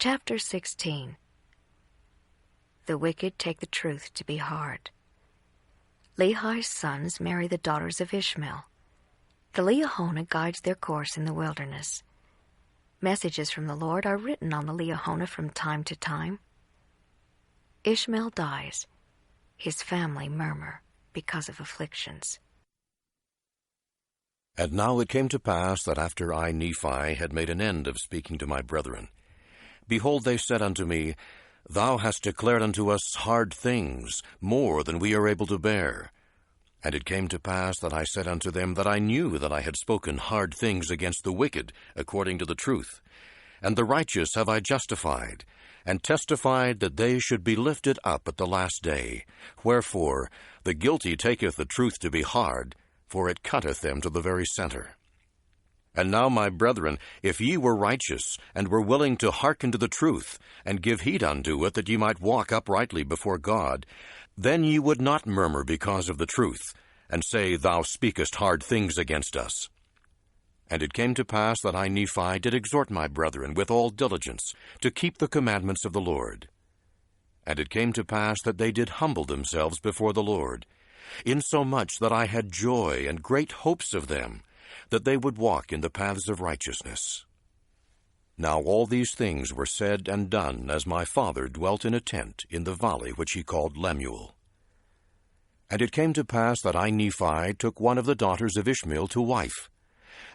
Chapter 16. The wicked take the truth to be hard. Lehi's sons marry the daughters of Ishmael. The Liahona guides their course in the wilderness. Messages from the Lord are written on the Liahona from time to time. Ishmael dies. His family murmur because of afflictions. And now it came to pass that after I, Nephi, had made an end of speaking to my brethren, behold, they said unto me, Thou hast declared unto us hard things, more than we are able to bear. And it came to pass that I said unto them that I knew that I had spoken hard things against the wicked, according to the truth. And the righteous have I justified, and testified that they should be lifted up at the last day. Wherefore the guilty taketh the truth to be hard, for it cutteth them to the very center. And now, my brethren, if ye were righteous, and were willing to hearken to the truth, and give heed unto it, that ye might walk uprightly before God, then ye would not murmur because of the truth, and say, Thou speakest hard things against us. And it came to pass that I, Nephi, did exhort my brethren with all diligence to keep the commandments of the Lord. And it came to pass that they did humble themselves before the Lord, insomuch that I had joy and great hopes of them, that they would walk in the paths of righteousness. Now all these things were said and done as my father dwelt in a tent in the valley which he called Lemuel. And it came to pass that I, Nephi, took one of the daughters of Ishmael to wife,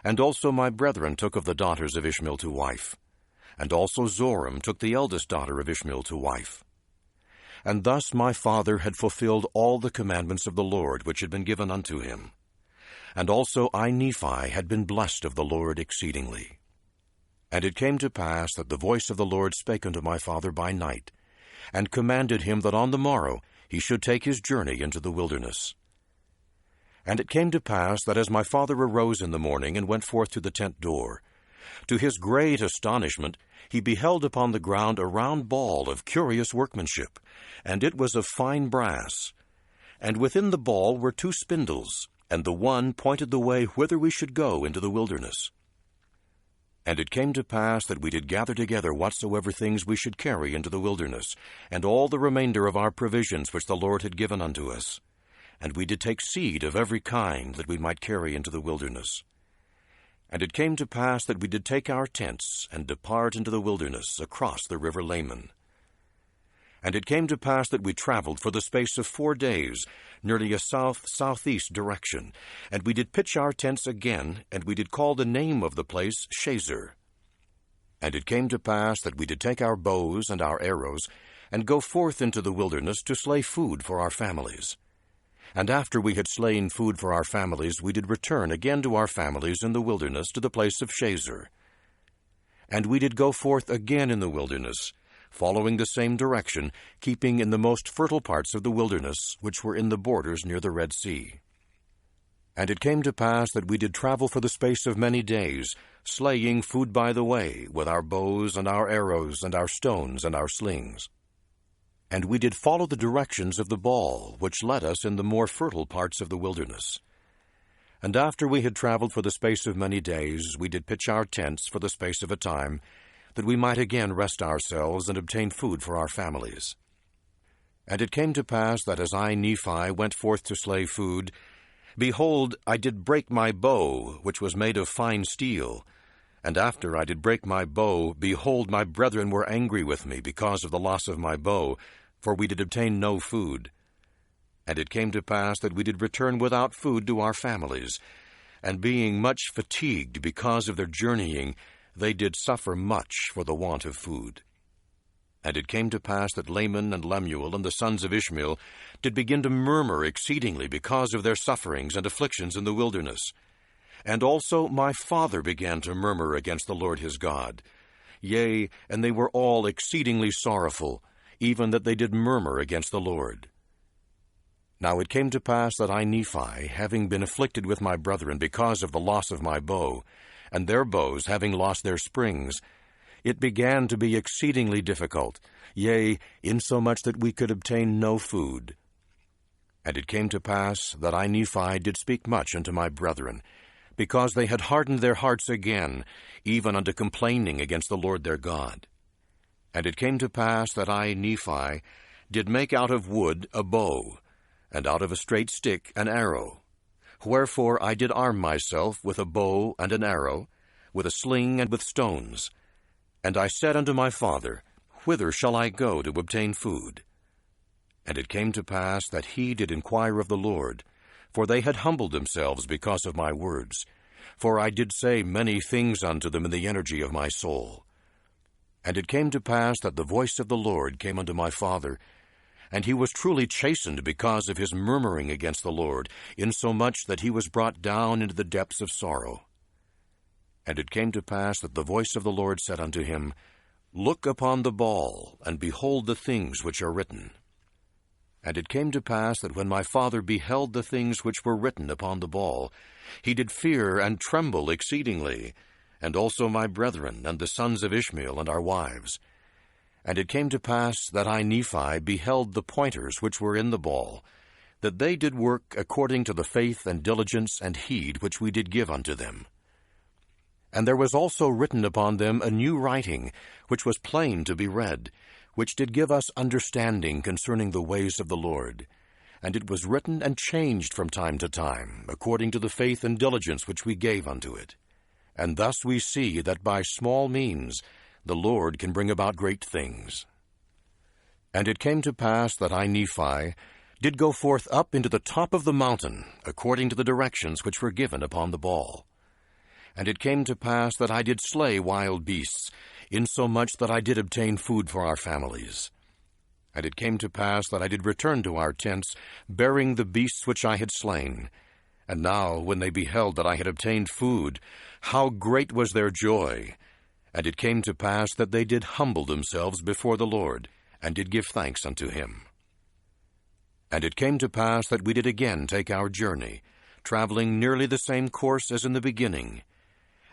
and also my brethren took of the daughters of Ishmael to wife, and also Zoram took the eldest daughter of Ishmael to wife. And thus my father had fulfilled all the commandments of the Lord which had been given unto him. And also I, Nephi, had been blessed of the Lord exceedingly. And it came to pass that the voice of the Lord spake unto my father by night, and commanded him that on the morrow he should take his journey into the wilderness. And it came to pass that as my father arose in the morning and went forth to the tent door, to his great astonishment he beheld upon the ground a round ball of curious workmanship, and it was of fine brass. And within the ball were 2 spindles, and the one pointed the way whither we should go into the wilderness. And it came to pass that we did gather together whatsoever things we should carry into the wilderness, and all the remainder of our provisions which the Lord had given unto us. And we did take seed of every kind that we might carry into the wilderness. And it came to pass that we did take our tents, and depart into the wilderness across the river Laman. And it came to pass that we traveled for the space of 4 days, nearly a south-southeast direction. And we did pitch our tents again, and we did call the name of the place Shazer. And it came to pass that we did take our bows and our arrows, and go forth into the wilderness to slay food for our families. And after we had slain food for our families, we did return again to our families in the wilderness to the place of Shazer. And we did go forth again in the wilderness, following the same direction, keeping in the most fertile parts of the wilderness, which were in the borders near the Red Sea. And it came to pass that we did travel for the space of many days, slaying food by the way, with our bows and our arrows and our stones and our slings. And we did follow the directions of the ball, which led us in the more fertile parts of the wilderness. And after we had traveled for the space of many days, we did pitch our tents for the space of a time, that we might again rest ourselves and obtain food for our families. And it came to pass that as I, Nephi, went forth to slay food, behold, I did break my bow, which was made of fine steel. And after I did break my bow, behold, my brethren were angry with me because of the loss of my bow, for we did obtain no food. And it came to pass that we did return without food to our families, and being much fatigued because of their journeying, they did suffer much for the want of food. And it came to pass that Laman and Lemuel and the sons of Ishmael did begin to murmur exceedingly because of their sufferings and afflictions in the wilderness. And also my father began to murmur against the Lord his God. Yea, and they were all exceedingly sorrowful, even that they did murmur against the Lord. Now it came to pass that I, Nephi, having been afflicted with my brethren because of the loss of my bow, and their bows having lost their springs, it began to be exceedingly difficult, yea, insomuch that we could obtain no food. And it came to pass that I, Nephi, did speak much unto my brethren, because they had hardened their hearts again, even unto complaining against the Lord their God. And it came to pass that I, Nephi, did make out of wood a bow, and out of a straight stick an arrow. Wherefore I did arm myself with a bow and an arrow, with a sling and with stones. And I said unto my father, Whither shall I go to obtain food? And it came to pass that he did inquire of the Lord, for they had humbled themselves because of my words. For I did say many things unto them in the energy of my soul. And it came to pass that the voice of the Lord came unto my father, and he was truly chastened because of his murmuring against the Lord, insomuch that he was brought down into the depths of sorrow. And it came to pass that the voice of the Lord said unto him, Look upon the ball, and behold the things which are written. And it came to pass that when my father beheld the things which were written upon the ball, he did fear and tremble exceedingly, and also my brethren, and the sons of Ishmael, and our wives. And it came to pass that I, Nephi, beheld the pointers which were in the ball, that they did work according to the faith and diligence and heed which we did give unto them. And there was also written upon them a new writing, which was plain to be read, which did give us understanding concerning the ways of the Lord. And it was written and changed from time to time, according to the faith and diligence which we gave unto it. And thus we see that by small means the Lord can bring about great things. And it came to pass that I, Nephi, did go forth up into the top of the mountain, according to the directions which were given upon the ball. And it came to pass that I did slay wild beasts, insomuch that I did obtain food for our families. And it came to pass that I did return to our tents, bearing the beasts which I had slain. And now, when they beheld that I had obtained food, how great was their joy! And it came to pass that they did humble themselves before the Lord, and did give thanks unto him. And it came to pass that we did again take our journey, traveling nearly the same course as in the beginning.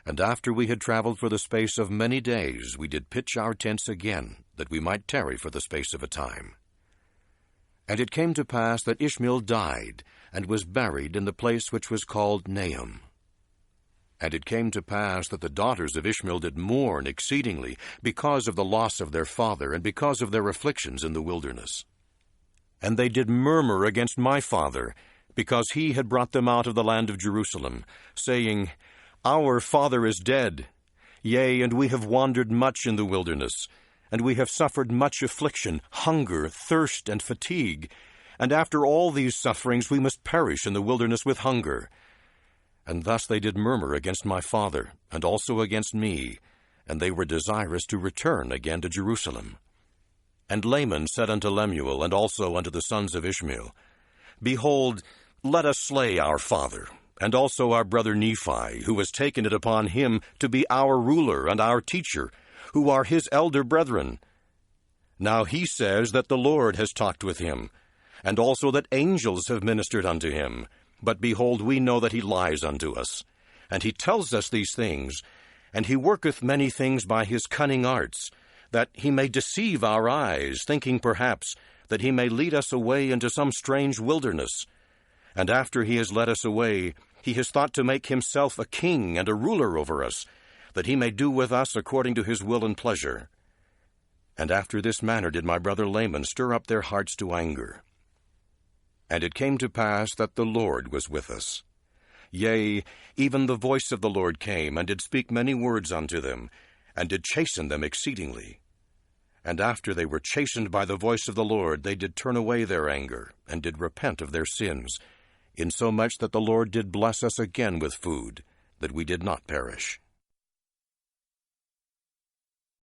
And after we had traveled for the space of many days, we did pitch our tents again, that we might tarry for the space of a time. And it came to pass that Ishmael died, and was buried in the place which was called Nahum. And it came to pass that the daughters of Ishmael did mourn exceedingly, because of the loss of their father, and because of their afflictions in the wilderness. And they did murmur against my father, because he had brought them out of the land of Jerusalem, saying, Our father is dead. Yea, and we have wandered much in the wilderness, and we have suffered much affliction, hunger, thirst, and fatigue. And after all these sufferings we must perish in the wilderness with hunger. And thus they did murmur against my father, and also against me, and they were desirous to return again to Jerusalem. And Laman said unto Lemuel, and also unto the sons of Ishmael, Behold, let us slay our father, and also our brother Nephi, who has taken it upon him to be our ruler and our teacher, who are his elder brethren. Now he says that the Lord has talked with him, and also that angels have ministered unto him. But behold, we know that he lies unto us. And he tells us these things, and he worketh many things by his cunning arts, that he may deceive our eyes, thinking perhaps that he may lead us away into some strange wilderness. And after he has led us away, he has thought to make himself a king and a ruler over us, that he may do with us according to his will and pleasure. And after this manner did my brother Laman stir up their hearts to anger. And it came to pass that the Lord was with us. Yea, even the voice of the Lord came, and did speak many words unto them, and did chasten them exceedingly. And after they were chastened by the voice of the Lord, they did turn away their anger, and did repent of their sins, insomuch that the Lord did bless us again with food, that we did not perish.